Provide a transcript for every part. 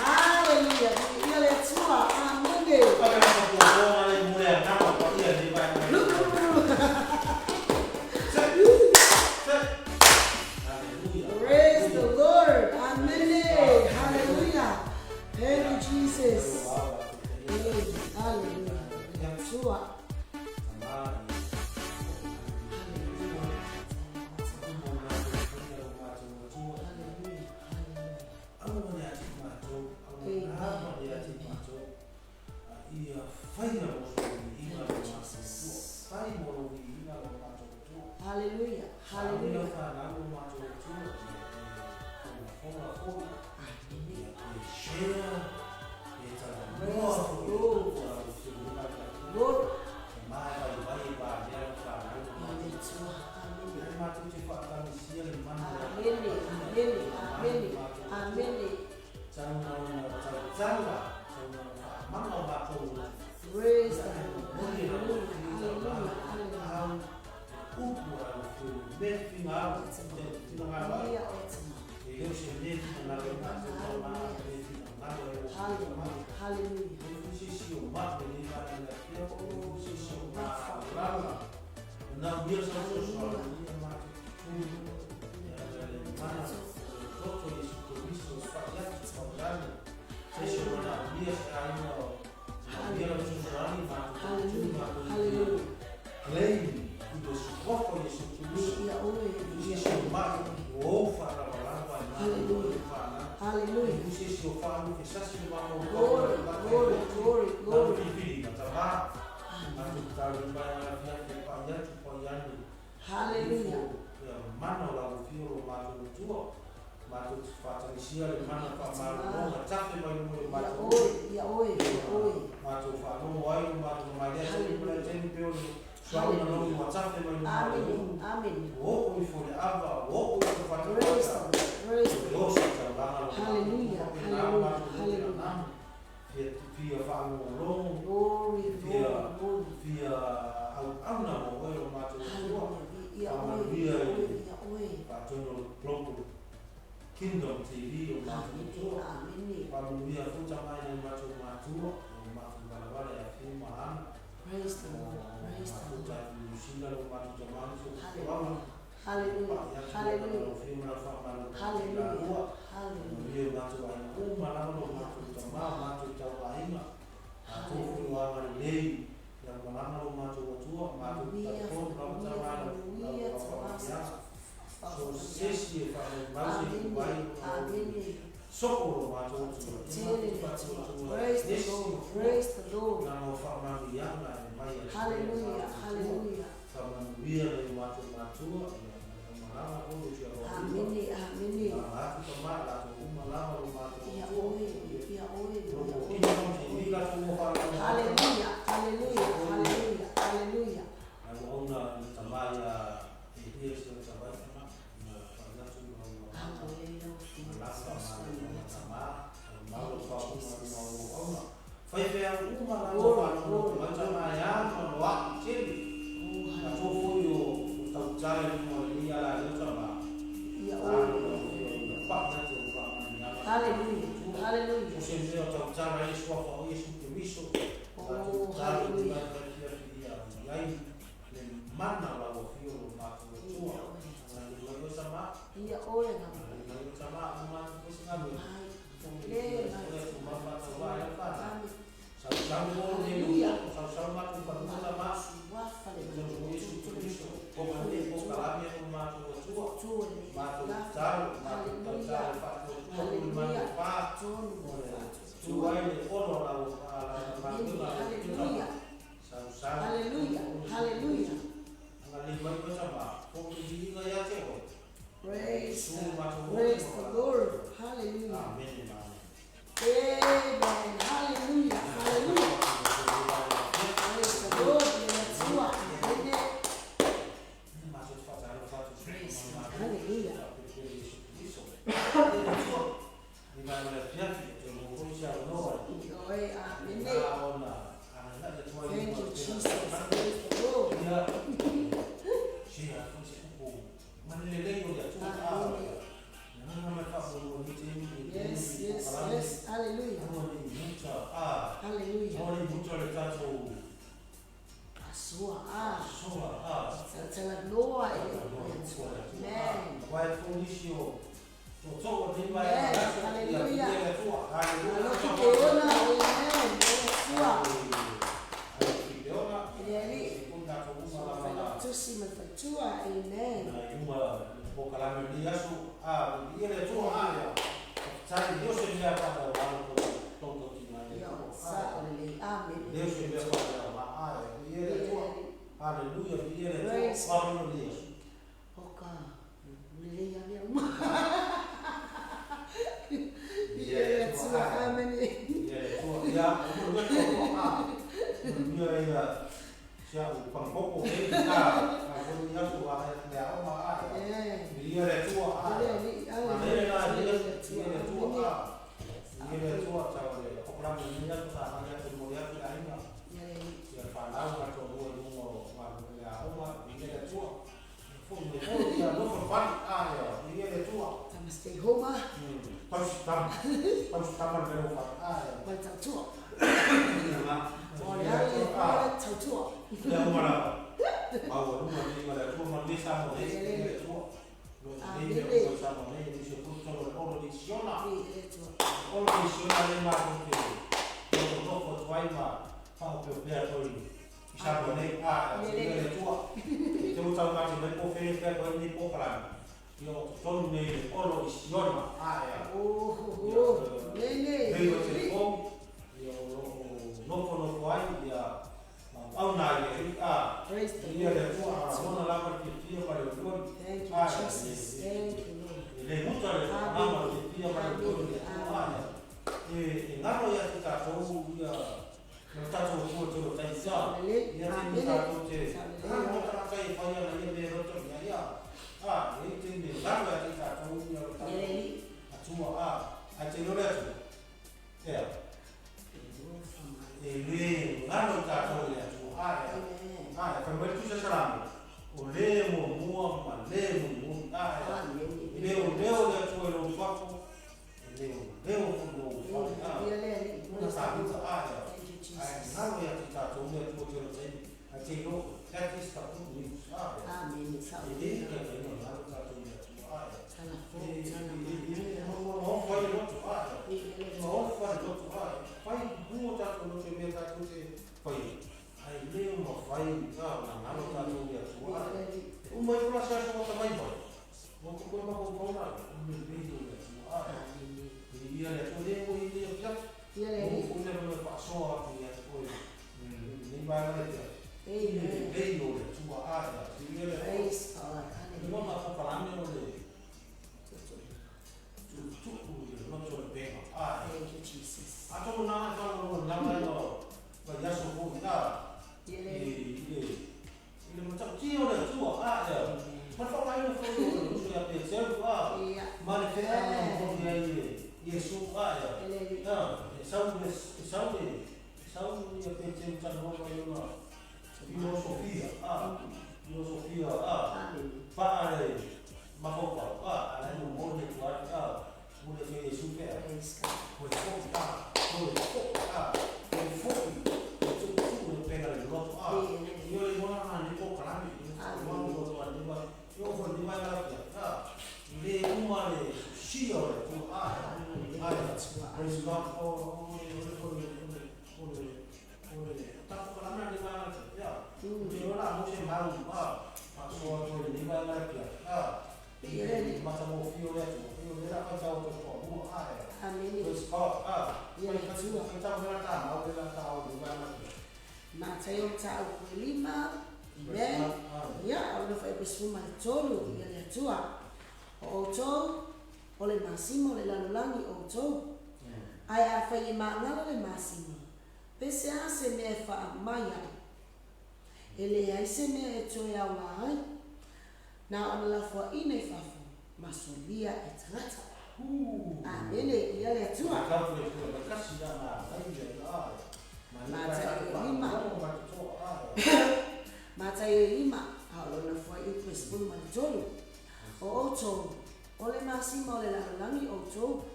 Haleluya. Ia le tua. Amene. Praise the Lord. Amen. Hallelujah. Thank you, Jesus. Hallelujah. Tua. Hallelujah. Hallelujah. Praise the Kingdom TV Hallelujah. Praise the Lord. Praise the Lord. Hallelujah. Hallelujah. Hallelujah. Praise the Lord. Praise the Lord. Hallelujah. Hallelujah. Hallelujah. Hallelujah. Hallelujah. Hallelujah. Praise the Lord. Hallelujah. Amen. Hallelujah. Hallelujah. Praise the Lord. Hallelujah. Thank you, Jesus. Praise the Lord. Hallelujah. Amen. Vai fundisio. So di vai Amen. adesso Hallelujah. la tua. Alo Alleluia. kipeona, amen. Sua. Kipeona. Eli. Sekunda So kuma fai la. tusi mafaitua, amen. Na yuma boka la media su ile tua haya. Sai Dio se mi ha fatto tonto Yo, sa'olele, amen. Deus se mi ha fatto ma ile tua. Alleluia, ile tua. Praise Alleluia. Oka, ulele ya leo. Iya, Ile sua, tua. amen. Ile tua. Ya, dia ya siapa pangkoko kita aku dia tua ya oma dia le tua dia tua cawale orang dunia tu sama dia kemudian kita ini ya pandang atau dua dua ya oma dia le tua pun dia no forfan ya dia le tua Sama stay home ah. harus taman berufat ya Mai tau tua. nama Oleh ala tau tua. ya umara bawa rumah ni mala rumah desa mo ni tua ni ni sama ni di sepuluh tahun disiona le ma que no vai ma fa o per poi sa ni le tua te usa ma ni ko fe per ni ko kala yo ton ni oro disiona ya Nene. Veio telefone, no vai ya au na ya Praise the dia le Lord. tua zona lá para que dia para o Lord Thank you, Jesus. Thank you, Lord. le gusta le ama que dia para o Lord e ngaro ya kita tahu ya kita tahu tu tu taisa ya kita tahu te kan kita kai fanya na ye le roto ya ini ngaro ya kita tahu ya cuma te lo le ya ele ngaro kita tahu ya kalau itu seserang, oleh mua malemu muda, leo ya tuwe lo fapo, leo fundo fapo, una sabita ada, nalo ya kita tuwe tuwe tadi, acelo kaki satu ni ada, ini kita ini nalo kita tuwe ada, ini mau fai lo tu ada, mau fai lo tu ada, fai mua tak lo tu mereka tu fai. Ai leo no fai na nalo ta no ya tua o mai processo mo tamai boy mo ko ma ko na me vedo ya tua ia le to le mo ia ya o ne no passo a tu ya ko ni ba na ya vedo ya tua ada ia le Praise God. no Hallelujah. na ko para me no le tu no to be Thank you, Jesus. a to na no ba ya so ko na ele macam kio le tua ya mas fa mai no foto so ya pe ser manifesta no dia Yesus ya saúde ya pe ser tan no filosofia para makopa ala no mone tua mone que Yesus pe Praise God. pues pega el roto yo le voy a mandar por calami yo voy a mandar yo voy a mandar le uma le shio le tu praise God tak calama ni mana ya yo la mo se mau so to ni mana ya macam mo fio le la pa tao to mo Amen. praise God kita berata mau kita tahu di mana Mateo tau lima. Amen. Ya, ona fai pesuma tolu ia le tua. O tau ole masimo le lalulangi o tau. Ai a fai mangala le masimo. Pese a se me fa maya. Ele ai se me e toi au ai. Na ona la fo ine fafu. Masolia e tangata. Amen. Ia le tua. kasih dana ai Mateo 5, haolo na fua i pespulu manitolu. O oto, ole masima ole lalangi oto.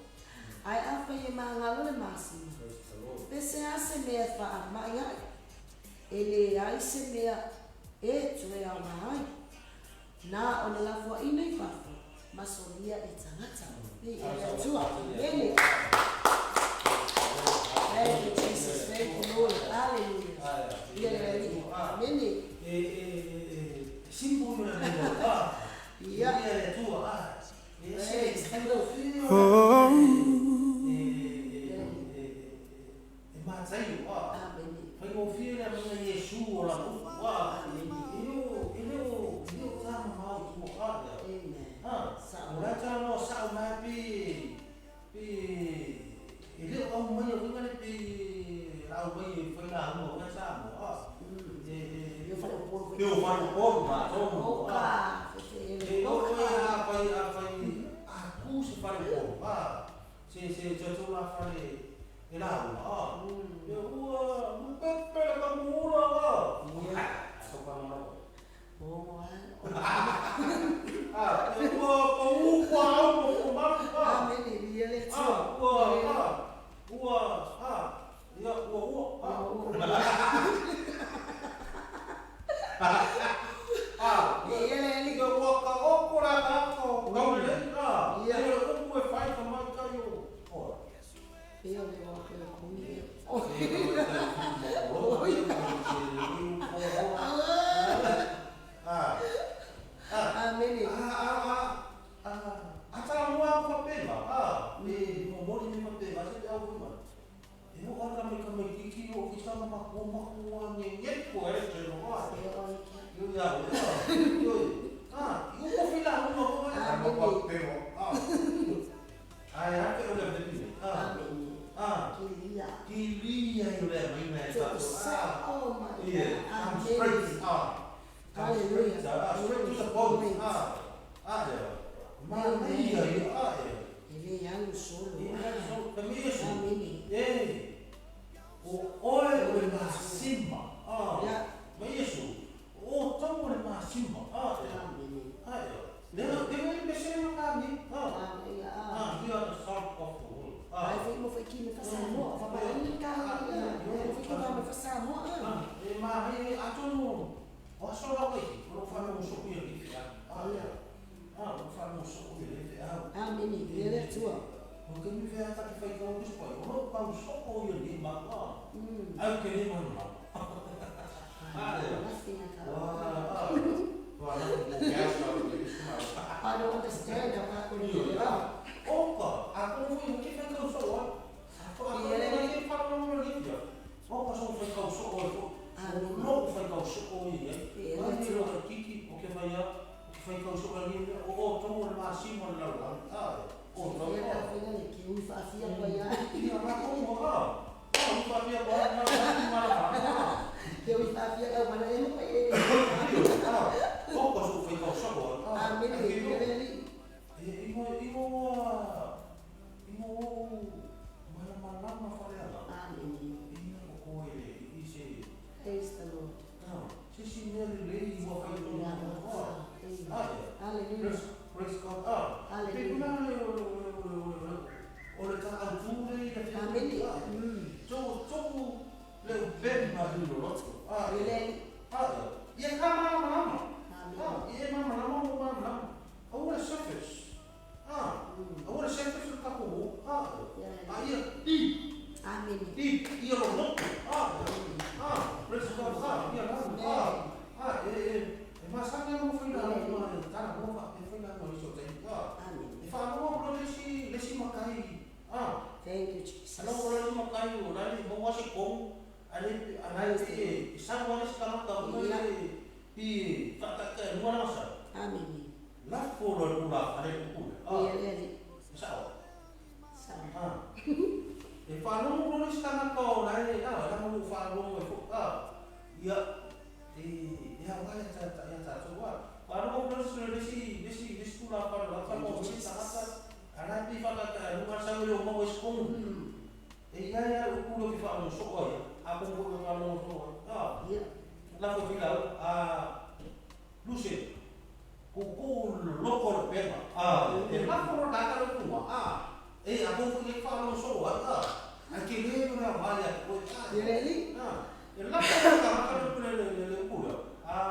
Ai apa ye mangalo le masima. Pese ase mea fa mai ai. Ele ai se mea e tue au mai. Na o le lafua ina I fafo. Masolia I tangata. Ni ele tua. Ele. Thank you, Jesus. Thank you, Lord. Hallelujah. Ele. Amen. Simple na neno. Yeah. Ele tua. Matsayo fai mo fira mga Yesu ora wa ilo tama mau tu ada ora tama sa mapi ilo ang mga ngani pi au mai fai na mo nga sa mo Eu falo pouco mas aku se falo pouco se tu lá fale Ela eu não pega a mula só para não eu vou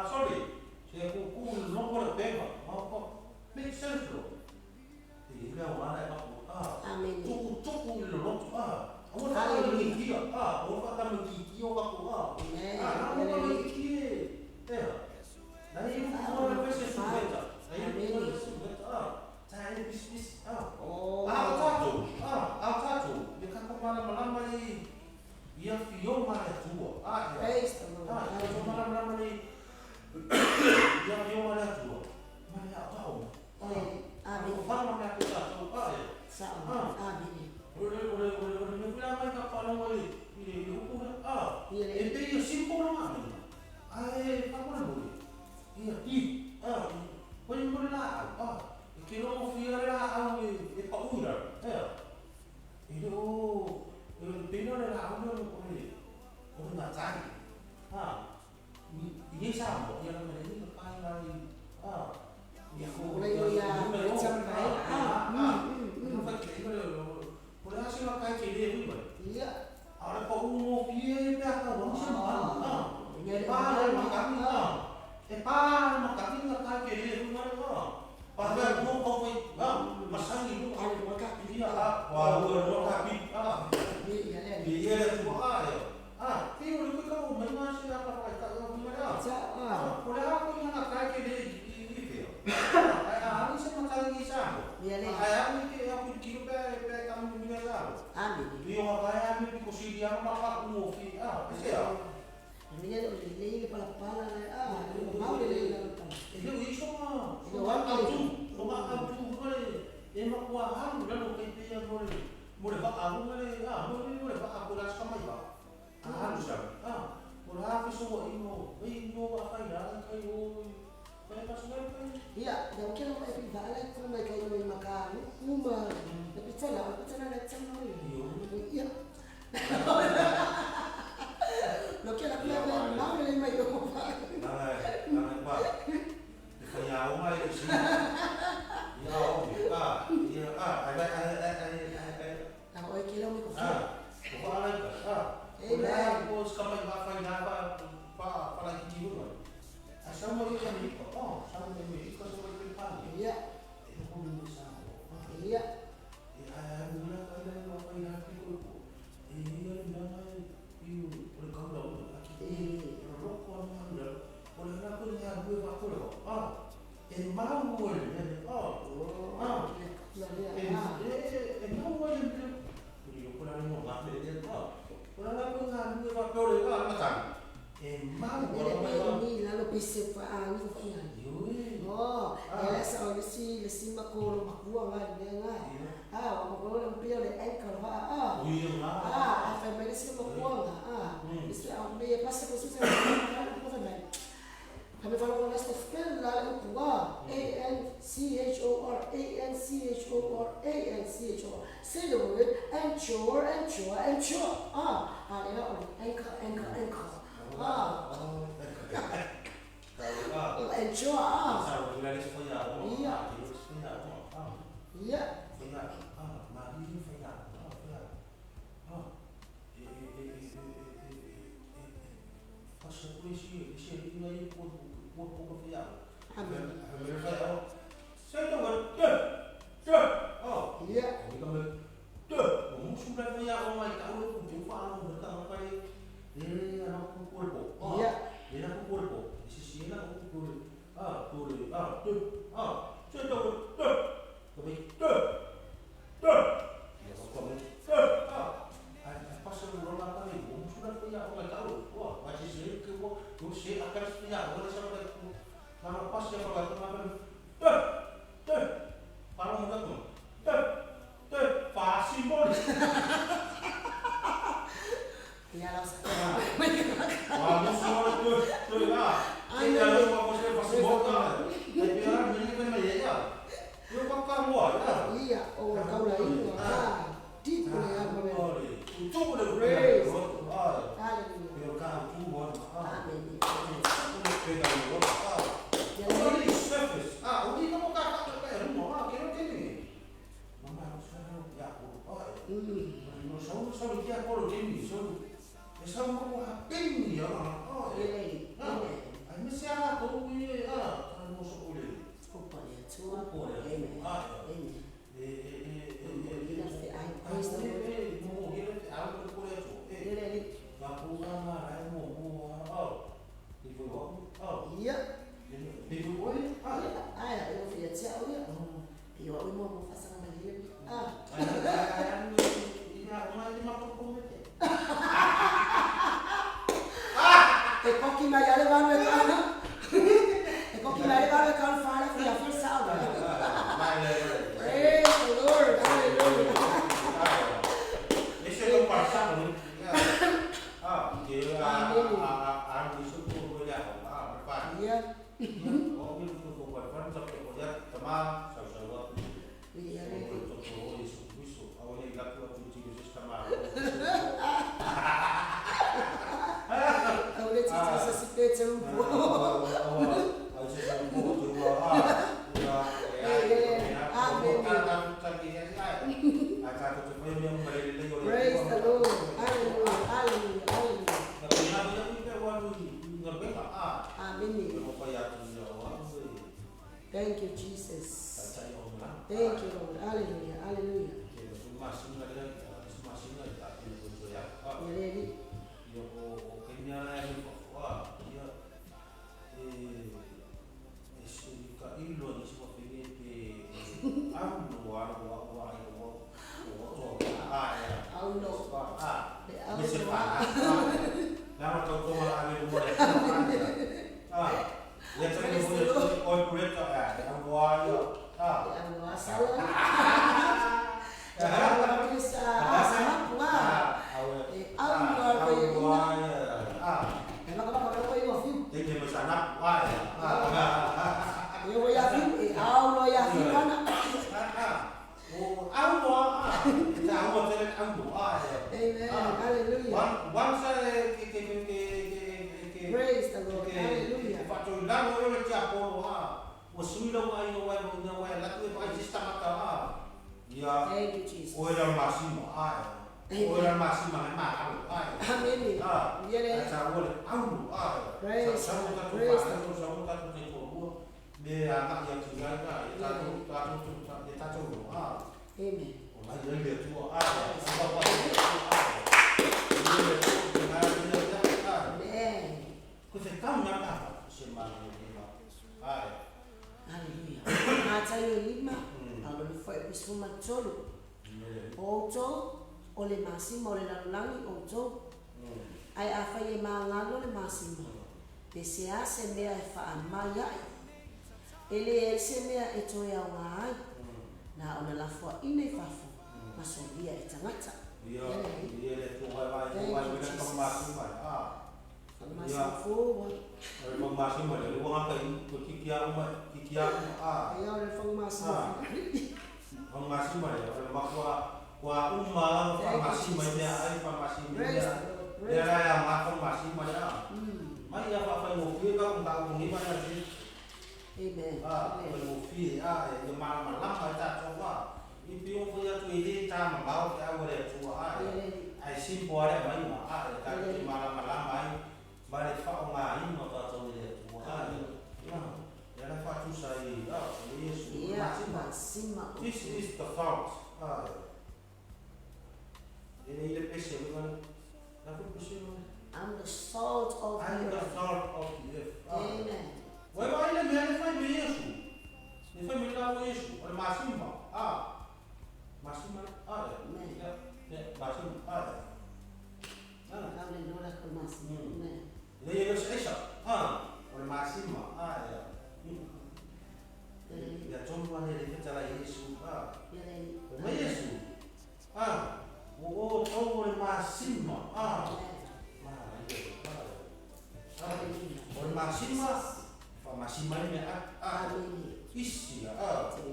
sorry, se ku no por tema. mengiki orang kata mengiki orang aku nama mengiki nah ini orang pasti sudah saya bisnis aku tahu dia kan malam ni ia film mana tua malam ni ia film mana tua mana tahu aku faham mana aku tahu Boleh bilang kapal boleh. Ini hukum itu yang simpel mana? Apa boleh? Boleh lah. Kilo fiar lah, Pak Ular. Itu bina lah, boleh nak cari. Ini sama, yang mana ini kain lagi. Macam Boleh hasil makan cili pun. Iya. Ada kau piye apa macam mana? Ini makan makan cili pun mana? Pasal kau masang itu ada makan dia wah makan dia tu Tio itu kau memang siapa kau gimana? Boleh aku yang makan cili itu. Ini sama kali sama. Aku kilo kamu biasa. Dia orang kaya kursi dia makan kopi. Ini dia lagi kepala-kepala mau dia Itu semua. Rumah aku boleh. Emak kuahan dan kita yang boleh aku boleh aku dah sama iba. Harus boleh aku semua ino apa ya kayu. Iya, dan kira mau epivalet kung may kayo may makan, tapi sana net sama iya. Lo kira kaya mau may kumain. Nanay pa. Kaya ako may isi. Ako ay kila may kumain. Kumain ka. Wala ako sa kamay bakay na para kikiluan. Sama dia kami sama kami ikut sama kita. Iya. Itu pun bisa. Iya. Mula kaya apa yang aku nama itu boleh kau tahu lagi. Rokok mana? Boleh aku dengan gue apa lo? Mau boleh. Mau boleh. Jadi aku nak mau apa dia tu? Boleh aku dengan gue apa boleh macam. Mau ini lalu bisa paang itu kan. Ela sa lesi makolo makuang dia ngai. Makolo yang pia le engkau apa mereka makuang Isso é meio passa por isso kami kalau last of ken lalu kuah ANCHOR say the word anchor dia anchor Iya. Amen. fan sa ko ya tama sa wa Iya, to isu awalnya ilaku tu cium sistema Kalau dia cerita sesuatu cembu. Praise the Lord. Hallelujah. Hallelujah. Hallelujah. Amen. Thank you, Jesus. Thank you, Lord. Hallelujah. Hallelujah. You ready? Thank you, Jesus. Orang masih Amen. Haleluya. Matayo 5 au le foi bisuma tolu. Oto ole masimo ole lalulangi oto. Ai afai mangalo le masimo. Pese a se mea e fa amaya. Ele se mea e to ya ngai. Na ona la fo ine fafo. Masolia e tangata. Ele to vai masimo forward. Masimo le wong apa kikia Ya ole fong masimo. Masimo le makwa wa umma masimo dia ai masimo dia. Dia yang makan masimo dia. Mai ya fa ngopi ka unta ngi mana sih. Amen. Ngopi ya malam baca coba. Ipi yang punya tu ini ta mau ta boleh tua ai simpo ada mai ma ta malam mai balik fa ngai ma ta tu dia tua ya la fa tu sai Yesus masimo. This is the thought. Ini ile pesi bukan aku pesi I'm the salt of the earth. Amen. Why ile me fai me Yesu. Ne fai me la Yesu. Al masimo. Masimo. Amen. Ne masimo. Hallelujah con masimo. Amen. Le Yesu Isa. Al masimo. Ya chomba ne le fetala Yesu. Me Yesu. O al masimo. Orang masih fa masih ni isi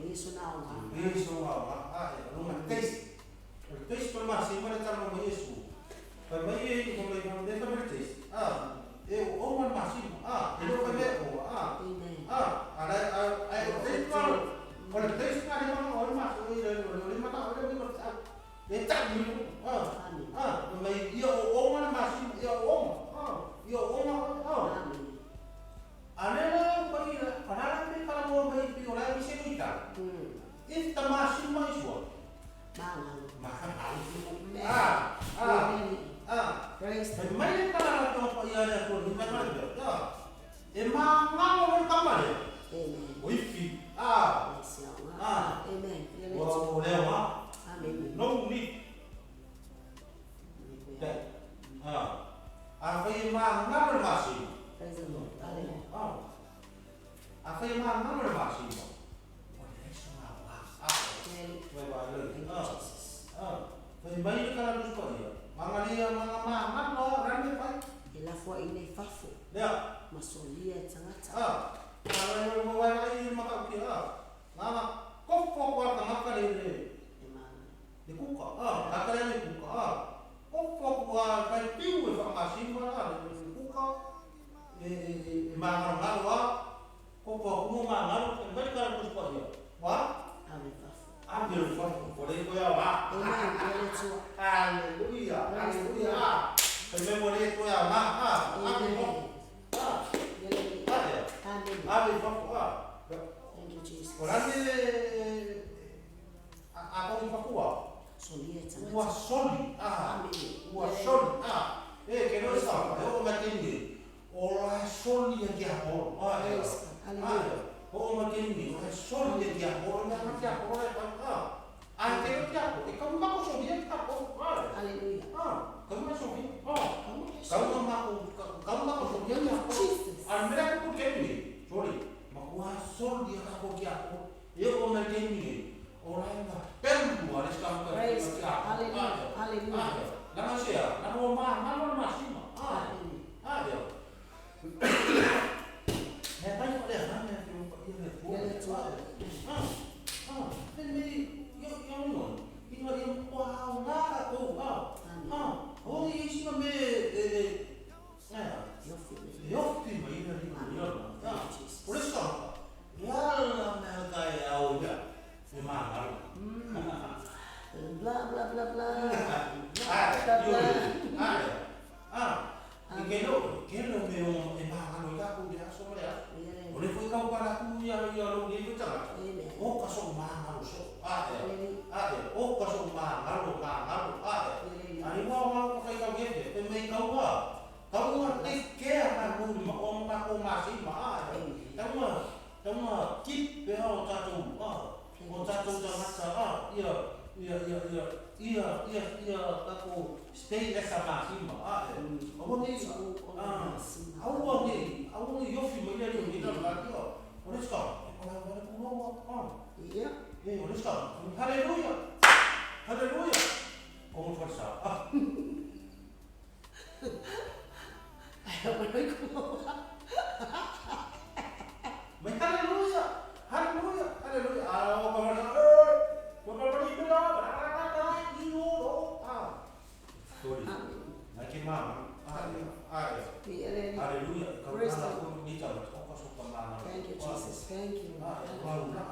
Yesu nawa. Yesu nawa rumah tes tes per masih mana cara mau Yesu per mai mulai mau dia per tes orang masih itu kan dia ada tes kalau tes ada orang masuk ini mata orang ni dia tak dulu mai dia orang masih dia orang Anela pagina panala pe kala mo mai piola mi se kuita. Esta masih mai suo. Praise the mai kala to pa ya ko ni mana ya. E ma ngalo kamale. Amen. Wifi. Amen. Wa lewa. Amen. No ni. Afai ma ngalo masih. Praise the Lord. Hallelujah. Afai ma ngalo masih. Mai kala dus pa dia. Mangalia mama no rame pai. Ela foi ine fafo. Ya. Masolia tangata. Kalau mau lagi makan kira, nama kok warna makan ini. Di kuka, kakak ini kuka. Kok kayak tiu sama simba di kuka. Mangan mangan, kok mau mangan, mereka harus apa ya? Wah, ambil fas, boleh kau ya wah. Haleluya, haleluya. Kami boleh kau ya wah, ambil fas. Ambil fas. Thank you, Jesus. Orang ni apa ni fakua? Wah soli, wah soli, kena sah. Kalau macam ni, orang soli yang dia hor, orang macam ni, orang soli yang dia hor, macam dia hor apa? Ante dia hor, kamu mahu soli yang dia hor, kamu mahu soli, kamu mahu soli yang dia hor. Mereka pun kini, sorry, mahu soli yang aku dia hor, ia orang macam ni. Orang yang perlu ada sekarang Haleluya. Nama saya, nama orang masih ada. Saya tanya pada mana yang yang wow nak tu, oh ini sih mami, yofi boleh sekarang, ya mereka ya. Memang bla bla bla bla. Kelo meu emang aku dia semua ya. Oleh foi kau para aku ya lo ni tu jangan. Oh kasong mahal so. Oh kasong mahal. Ani mau pakai kau gitu. Pemain kau apa? Kau ngerti ke aku mau aku masih mah. Kamu kip behau tatu. Contato jangan salah, iya, aku stay essa máxima. Awak ni yofi macam ni, kita lagi. Oleh sekarang, orang pulau, Iya. oleh sekarang, haleluya, kamu versa. Ayo mereka. Haleluya. Haleluya. Thank you, Jesus. Thank you. Haleluya.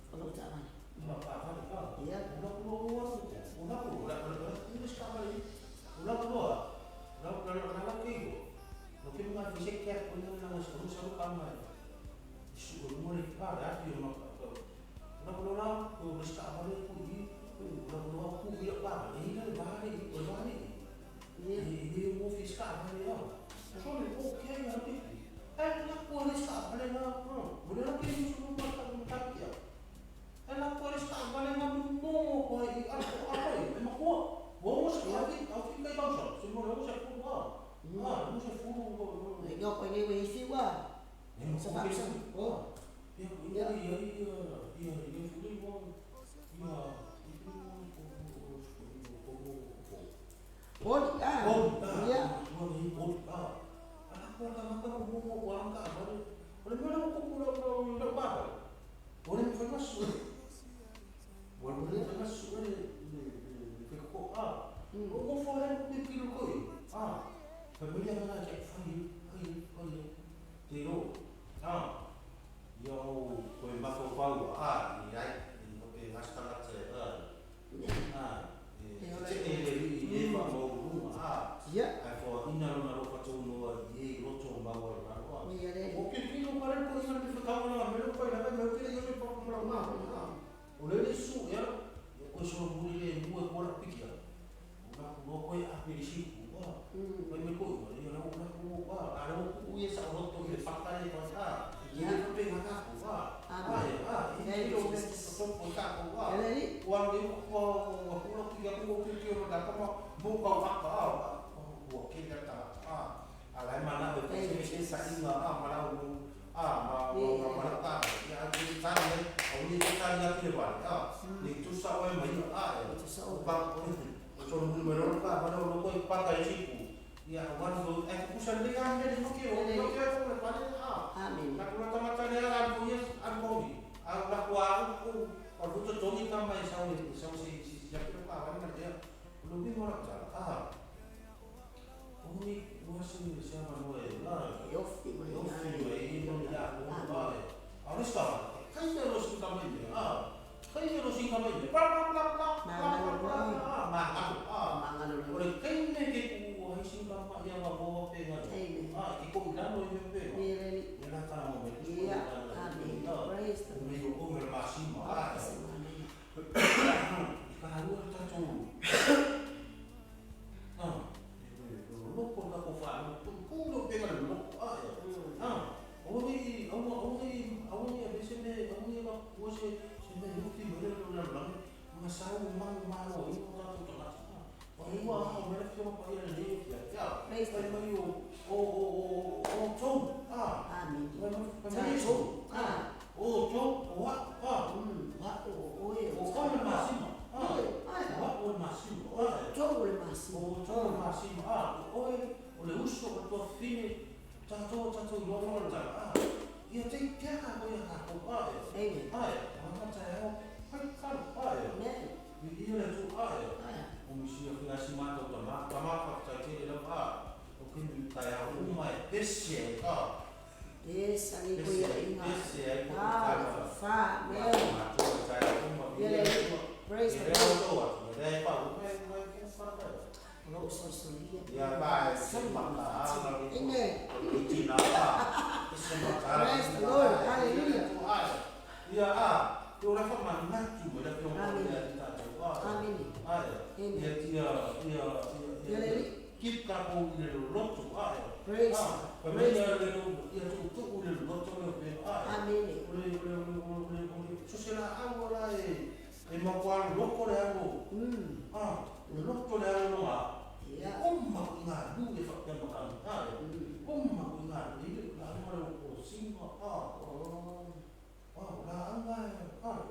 Kalau jangan. Iya. Ngọc ini wisi wa. Sebab oh. Iya. ka mo buka apa buat kita tak alai mana betul sih saking mana mana tak ya kita ni awak kita ni apa ni itu sahaja macam bang Sono pun menurut pada orang kau pakai siku, ya orang tu pusat dia kan dia mungkin aku pada Amin. Nak mata dia kan punya aku nak aku kalau tu jogi tambah sawi si siapa tu apa ni dia lebih orang cakap ini masih siapa boleh Yofi ini ya harus tak kan dia harus tambah ini kayak harus tambah ini oleh kene ke ku hisin kama yang bawa pengan iko ilano yembe ila kana mo betu amin praise the Lord umur masima kalu ta tu loko ka ko fa kulo pengan loko awni abisene awni ma wose sene yuki modelo na lang masau mang malo ito ta tu ta Wah, mereka cuma pakai ni, ya. Praise the Lord. Oh, Tom. Amin. Tom. Oh, Tom. What? Tom Massimo. What Massimo? Tom Massimo. Tom Massimo. Oleh usul tu fini. Tato luar luar. Ya, cek apa yang aku. Amen. Mana saya? Kan. Ini tu. Umisia finasi mata utama pakai dia mungkin kayak rumah desi Yes, ani ko ya inga. Desi Fa, meu. Praise the Lord. Dia pak Lo usul-usulia. ya baik sembah Ini. Cina Praise the Lord. Hallelujah. Ya tu orang mana cuma dah Amin. Kita pun lotu Praise. Amin. Susila awala makuan loko aku. Loko aku Ya. Ngadu fakta makan. Ngadu ini lalu singa.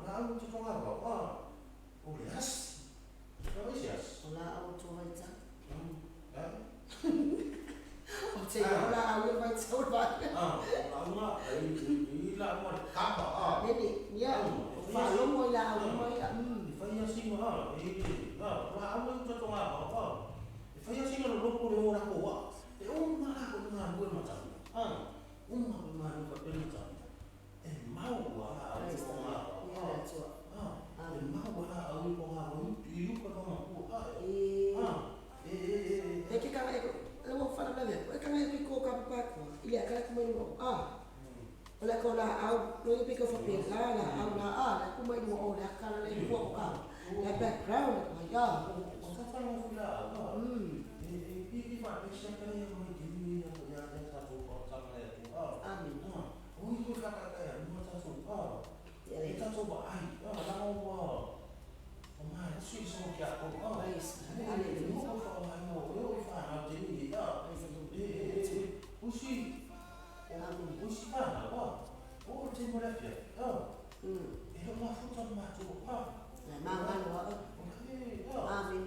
Lalu tu apa? Yes. Yes. Wala ako tumalta. Eh? O sige, wala ako yung sa urban. Lalu nga, ila mo kapa. Hindi, yan. Follow mo, ilaw mo. Ifaya singa. Lalu yung totoo nga ba? Ifaya singa loko rin mo na kuha. Malako nga buwan macam. Malako kapilitan. Mau wala ako nga. Mau wala ako nga. Iyo ka naman po. Eki kama eko, alam mo fana lang yan. Eka nga eko kapapako. Ili akala kumain mo. Wala ko la au, no yung piko fa pila la au la kumain mo la akala la eko ka. La background ko ya. Sa fa mo fila. Hindi pa siya kaya mo hindi na ya sa po sa mga. Amin. Uy ko kakaya mo sa so. Ita to ba ay. Alam mo. Omar, sui so kya ko. Praise. Hallelujah. Usi pana ba? O te mo la pia. E lo ma futa ma tu. Mangan wa. Amin.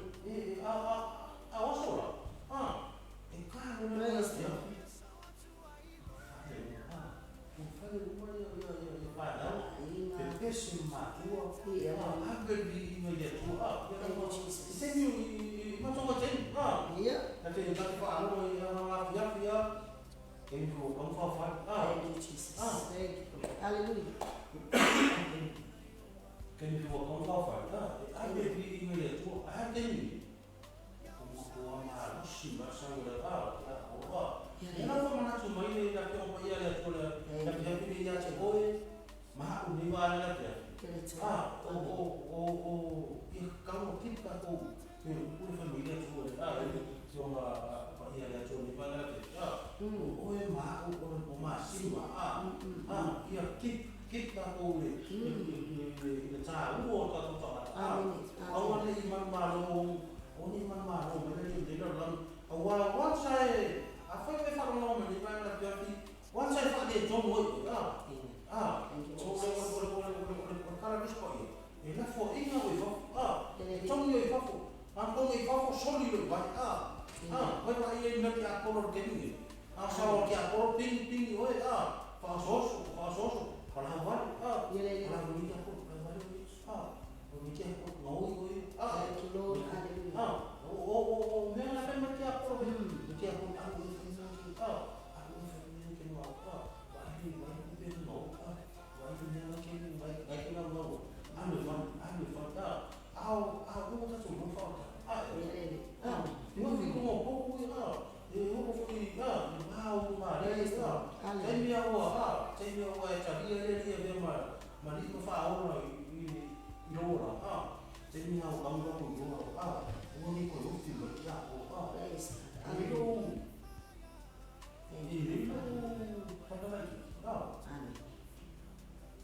Awasola. E ka no Praise. Pesi ma tu. Agel di no ye tu. Senyu ma to ma ten. Yeah. Tapi tak pa ano ya. Can you come for fun? Thank you, Jesus. Thank you. Hallelujah. Can you come for fun? I will be in the two. I have any. Si masa udah kenapa mana cuma ini tapi apa ya lihat boleh tapi dia cekoi mah uniwa lihat ya kamu kita tuh pun familia tuh cuma apa ya lihat cuma lihat ya mah masih ya kita tuh ini tahu atau awalnya imam malu Oni mana mau mereka itu dalam awal once apa yang mereka mau mereka nak jadi once apa dia jom boy kalau tu sekali ini for ini apa jom dia apa angkong dia apa solid tu mereka ini nanti akor kini asal dia akor ping fasos kalau awal kalau ini aku Mungkin aku mau itu, memang apa mesti aku, mesti aku mau, wahai mau, wahai mau, anu fanta, aku tak suruh fanta, mungkin aku mau buku mau mana, saya cari dia memang, mari tu faham Lora, jadi mau bangun Lora, ini kalau film aku, ini pada lagi,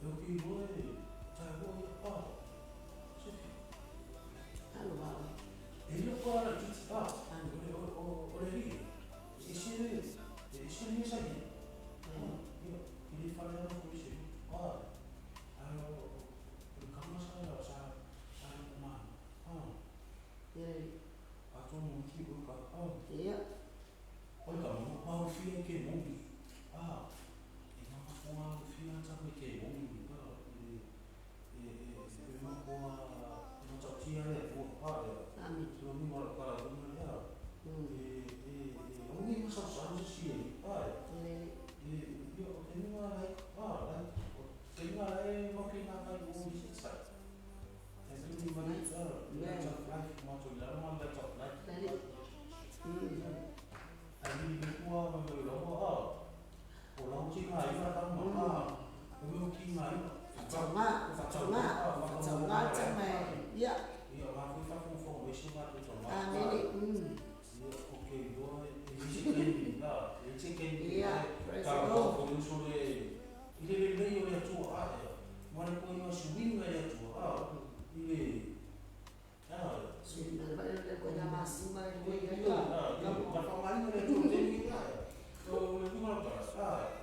Oke, boleh, saya boleh ini kau ada cerita, oleh ini, isi saja, ini pada aku isi, kamu saya kemana? Aku mungkin buka. Iya. Oh, kamu mau film ke movie? Ini aku mau film sampai ke movie. Memang aku macam siapa ya? Amin. Sebelum ini kalau benar ya. Ini masa satu sih. Ini mana? Kena mungkin akan uji sisa. Jadi mana coklat macam dalam coklat. Ini buah membeli orang Cina itu datang mana? Mungkin mana? Cuma, ya. Iya, aku faham besok tu cuma. Ini. Oke, dua ini chicken. Iya. Kalau kau sudah ini oleh tua mana kau yang swing oleh tua ini swing daripada kau yang masih main kamu berpengalaman oleh tua jadi kalau lebih malas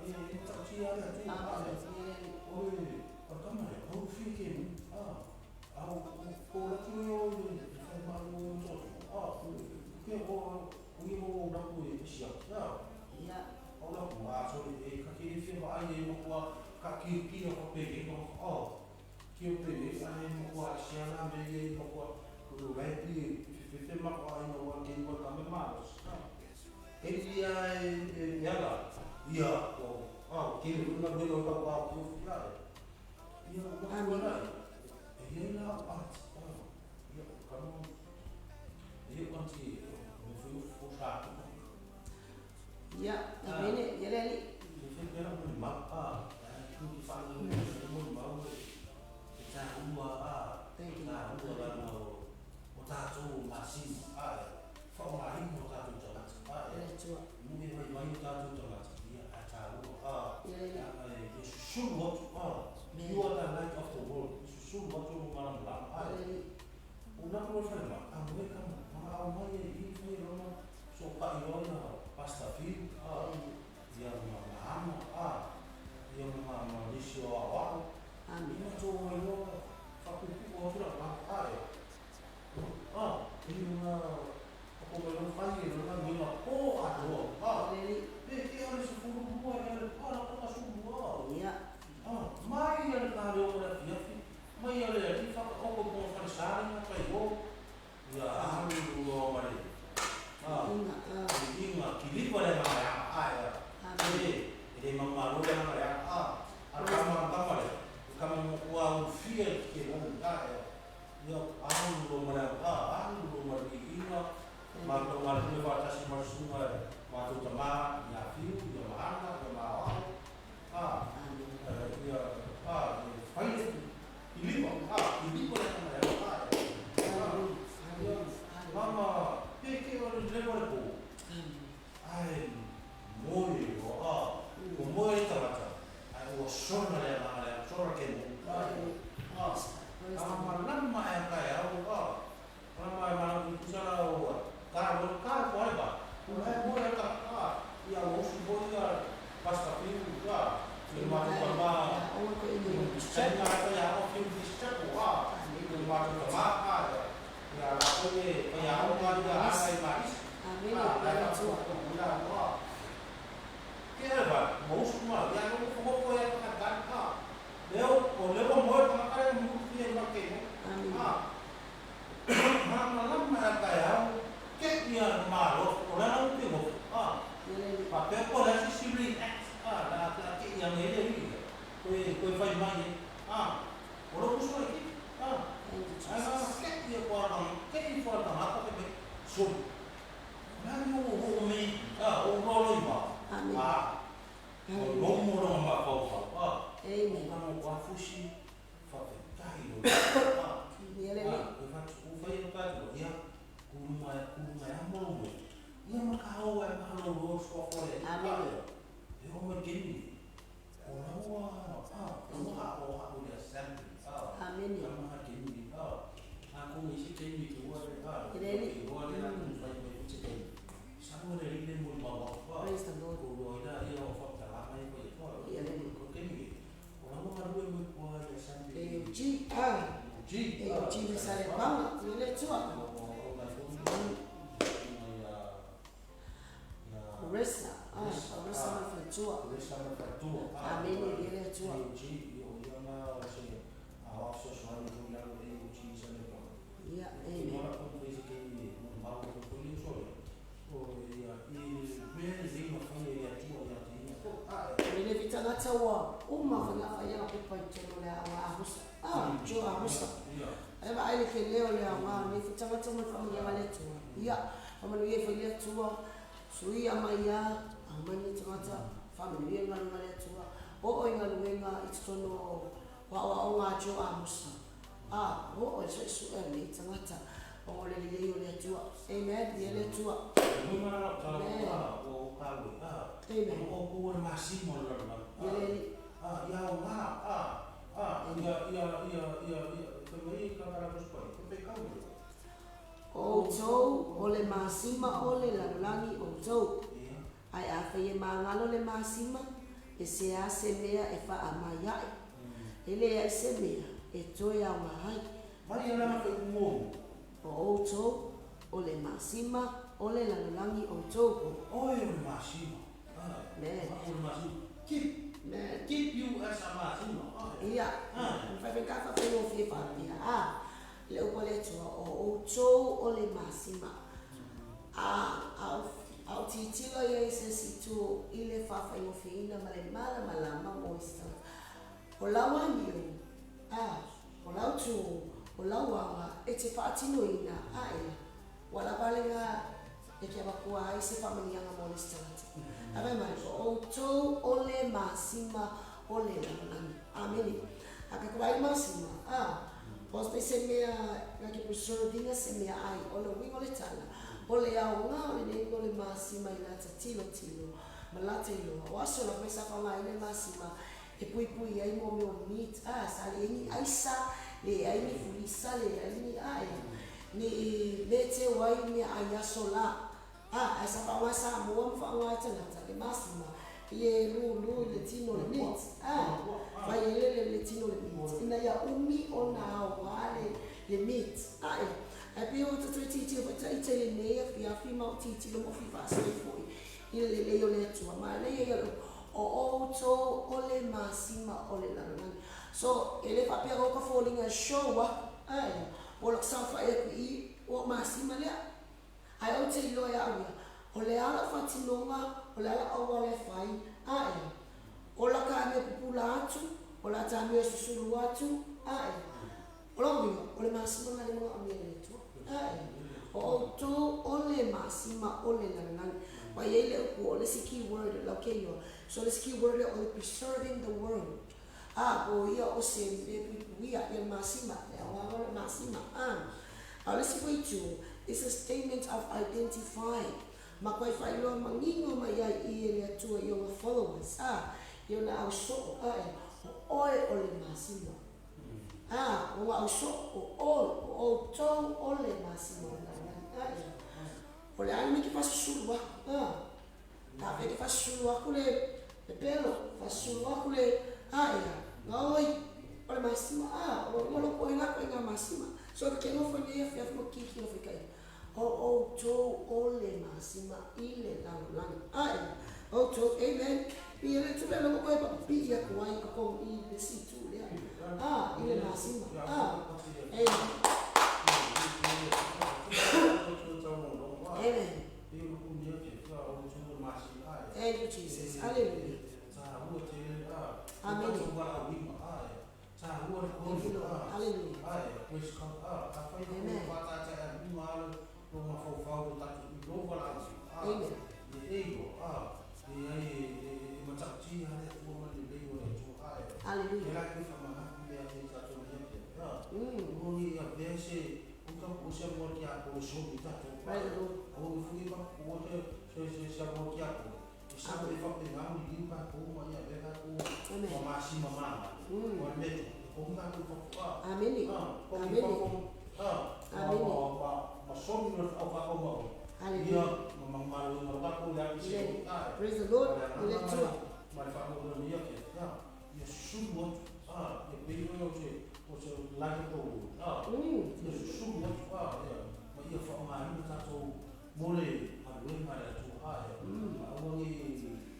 ini tak siapa tu pertama kau fikir kau lagi ni malu kau mau nak siap ya Allah buat sorry kaki dia buat aje mau kaki kiri aku pergi kiri pergi saya mau buat siapa pergi mau buat kudu lagi kita mak orang yang buat game buat kami malas ini ya lah iya kiri pun nak beli orang aku iya kamu lah iya lah iya kamu iya kan sih fokus ya ini jadi Kita mapa, itu dipanggil semua mau kita ubah, kita ubah mau mutacu masih formasi mutacu jangan mungkin banyak mutacu jangan dia acara should what you are the light of the world should what you malam malam udah keluar film mereka mau ini suka iona pasta film yang mana yang Malaysia awak ini cuma itu satu orang sudah pakai ini aku belum kali dengan bila dia harus 10 buah yang ada semua mai yang ada orang dia mai yang ada di fak aku mau persaing apa itu ya aduh mari ini kili pada mana jadi memalu yang mereka kamu kuat feel ke muka ya belum mereka belum diingat mantu batasi semua waktu teman ya feel ya mana ya mau ya fight ini boleh mereka mama pikir orang lebar tu moi moi tabaca ai shona ya shona ke lama yang kaya lama malam itu sana lo ka ko ai ba. Mo le ka ia mo su bo ia basta piu ka. Ni ma ko ba. Sai ka ka ya o piu di sta ko ni ma ko ma ka. Ya la ko ni pa ya o ma dia ai ma. Amin. Ya tu ko na ko. Kira ba mo su ma ya no ko ko ya ka ka. Leo o leo mo ka ka mo ku ni ma ke. Amin. Lama kaya ke dia malo orang itu pakai apa dah sibling dah laki yang ini kau faham mana orang usul ini ke dia orang apa ke sum orang umi orang lima orang orang apa orang buat fusi pakai kayu Ufai lupa ya kumai amor ya makao lo sofo ya yo magini orang aku dia sempre amin ya magini aku mesti kini keluar ini aku fai cek sama dari ini mau bawa praise the Lord udah ya fakta lama itu ya kini orang mau buat sempre Ji sare bang, ele tua. Resa mafatua. Amen, ele tua. Ya, ele vitana tawa, uma fanya fanya kupa chelo la ahusa. Jo ahusa. Eba ele ke leo ni futanga tama familia wale tu. Ya, familia familia tu. Sui amaya, amani tama familia wale tu. O ingaluenga itsono wa onga jo ahusa. O so ele tama o le leo le tu. Amen, ele tu. Mama o kawe. Amen. O ko masimo la. Ele ya wa Outou o le masima o le lalolagi outou ai afai e magalo le masima e se a se mea e fa'amai ai e lea i se mea e toe aogahai o outou o le masima o le lalolagi outou keep you as a masima. Ia, fai ka fa fo fi fa ia. Le o le tua o o le masima. Au titila ia se situ ile fa fa yo fi ina mala malama mo sta. O lawa ni o lau tu o lawa e te fa tino ina wala balenga e ke ba kuā ai se fa mania mo sta. Ave mai o le masima o le lalolagi. Amen. Akakuai masima. Pos pe se mea ngaki preservinga se mea ai o le wingo le tala. O le aunga o le nengo le masima i lata tilo. Malata ilo. O aso la pesa whanga i le masima. E pui ai mo meo meat. Sa le ini aisa. Le aini fulisa. Le aini ai. Ni le te wai ni ai aso la. Asa whanga sa mua mwhanga tanata le masima. Ie lu le tino le meat. Vai le tino le meat. Ina ia umi o na wale le meat. Ai pe o tatu titi o tai le nei fi mau titi lo mo fi fast foi. Ile le le tua ma le ia o to o le masima o le lalolagi. So ele fa pia ka falling a show o lo sa fa e o masima le. Ai o te lo ia o le ala fatinonga o le ala awa le fai o la ka me pupula atu o la ta me susulu atu o le masima na le mga amia tu o to o le masima o le lalolagi pa ye le o le siki word la ke yo so le siki word o le preserving the world o ia o se ia le masima le awa le masima le siki tu is a statement of identifying. Makai fai loa mangingo mai ai i ele atua i o followers. I o na au so oe o le masima. O au so o tau o le masima. O o le ai ki fasulu aku ta fe ki fasulu aku le pelo fasulu aku le ia ngoi o le masima o lo ko ina masima so ke no foi ia fe mo kiki o fikai o to o le masima ile la ia o to amen ile tu le lo ko pa pi ya ko ai ko I le situ le ile masima amen Thank you, Jesus. Hallelujah. Amen. Praise the Lord.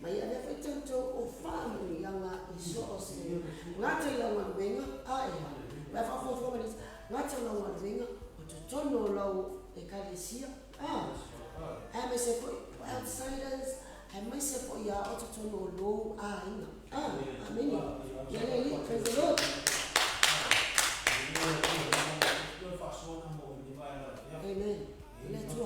Mai ada fetanto o family yang iso se ngata yang wenga vai fa fo mas ngata yang wenga o tono lo e kalesia ama se for outsiders ama se for ya o tono lo ina amen yele praise the Lord amen let's go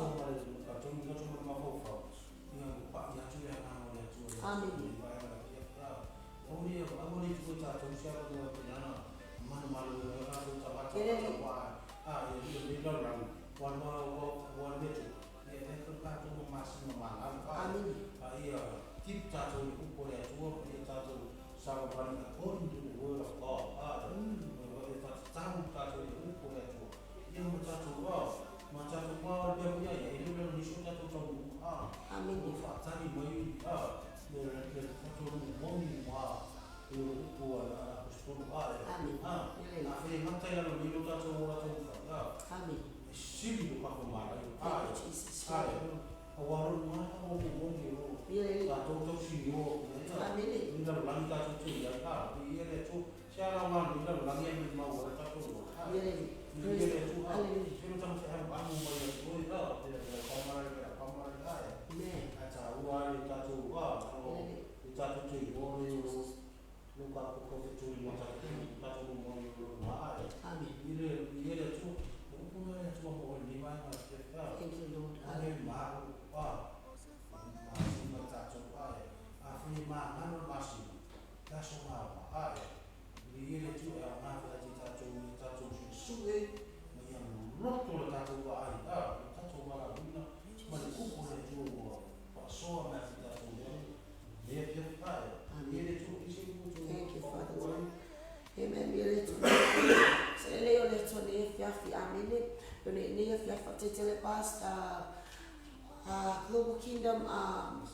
Global Kingdom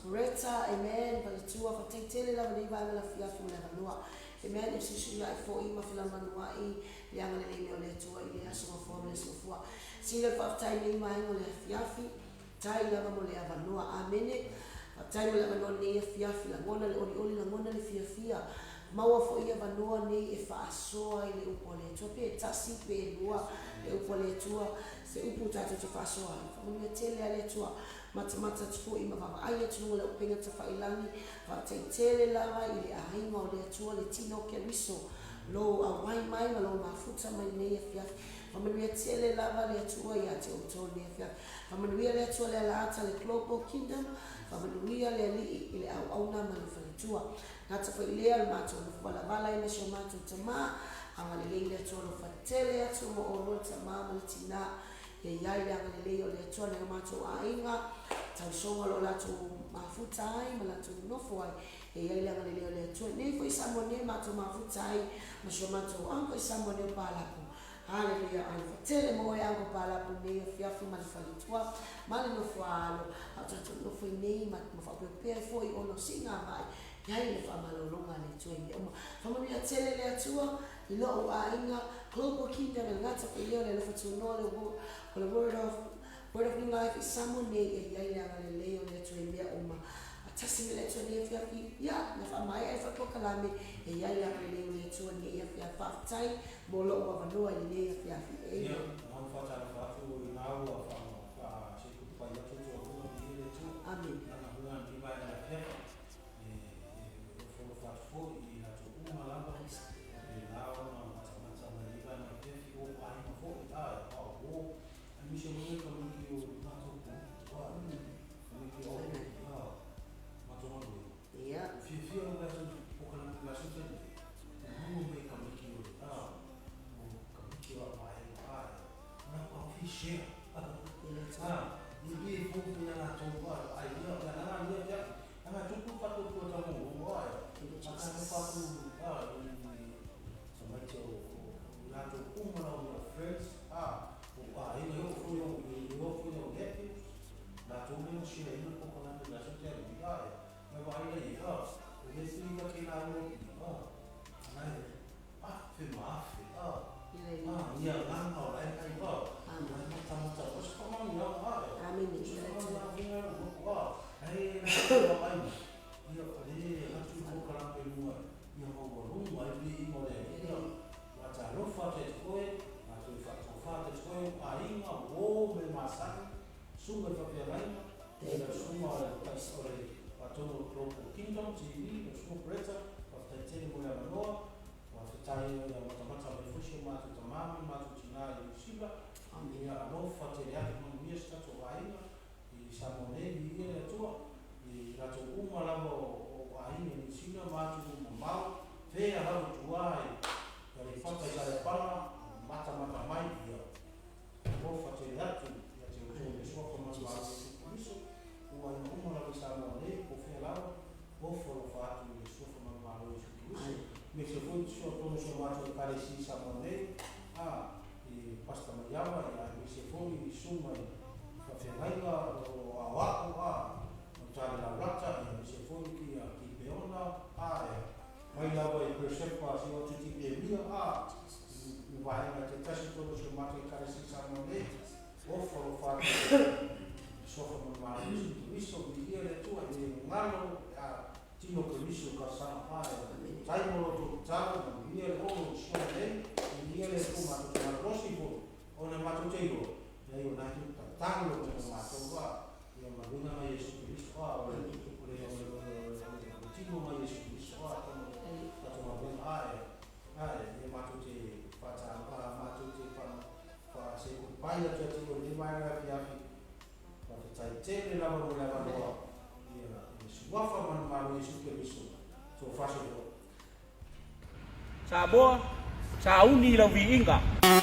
Reta, amen. But the two of a tele la vali va la fia fu la noa. Amen. If she should like for ima fila manua I yang le le le tua I aso for le so for. Sila fa tai ni mai mo le fia fi. Tai la mo le ava noa. Amen. Tai mo la no ne fia fi la ngona le oli la ngona le fia. Maua fo ia vanoa nei e whaasoa I le upo le tua pe tasi pe lua le upo le tua se upu tatu te whaasoa whamunga tele a le tua mata tupu I mawama aia tununga le upenga te whailangi whaatei tele lawa I le ahinga o le tua le tino ke riso lo a wai mai ma lo mafuta mai nei e fiafi whamunuia tele lawa le tua I a te uto nei e fiafi whamunuia le tua le alaata le Global Kingdom whamunuia le li I le au auna ma le whalitua Ngata fa ilea le mato no wala wala ina sho mato tama anga le leile to no fatele atu mo ono tama mo tina e yai anga le leile le to le mato ainga tau songa lo lato mafuta ai ma lato no foi e yai anga le leile le to ne foi samo ne mato mafuta ai ma sho mato anko samo ne pala ko Haleluya, tele mo yangu pala pune fiafi malifalitua mali no fualo atatu no foi nei ma fa prepare foi ono singa mai yai le fa malolonga le tuengi oma famami ya tele le atua ilo ainga global kingdom and ngata ko yo le fatu no le word of new life is someone nei yai le leo le tuengi oma atasi le tuengi fiafi ya na fa mai fa ko kalame yai le leo le tuengi ya fa tai bolo wa vanua ile ya fiafi ya non faccia la fatto in aula fa se tu fai la tua cosa dire tu amen na rua di vai da festa fa fuori la tua una lamba e la una mazza di vai na festa o ai ma fuori o mi se vuole con io ma tu qua mi che ho ma tu non ya fi la o con la sua non mi cambia share ini pun yang coba ayo jangan dia jangan cukup patut kamu buat akan satu sama itu lalu umur friends ini yo get lalu ni share ini pun kalau ada sesuatu dia memang ini ini sih kita lalu maaf ya kan kalau lain kan macam-macam terus kamu yang amin a non fatteriate non mi è stato vaina e siamo lì e tu e la tua uma la vaina insieme ma tu non va fe la tua per il fatto che la parla mata mai io non fatteriate la tua sua come va questo o hai uma la siamo lì o fe la o for fatto il suo come va questo mi se poi sono chiamato per si siamo lì pasta mayama ya misefoni suma fafenaiga o awako tari la rata ya misefoni ki peona mai lava i persepa si o tuti pe mia vai na te tasi todo se mate kare si samone o fo fa sofa ma visto di le tua di ngalo tino che visto ka sana sai mo to tsaro ni le o shole ni le ko ma to na rosibo ona matutego ya yo na tango ko matova ya maguna ma Yesu Kristo ole tino ma Yesu Kristo to ma ben ya matute fata matute fa se ko paia to tino ni ma na fiafi fa tai tele la mo la ba ya suafa man ma Yesu Kristo to fa se Sa bo sa uni la vi inga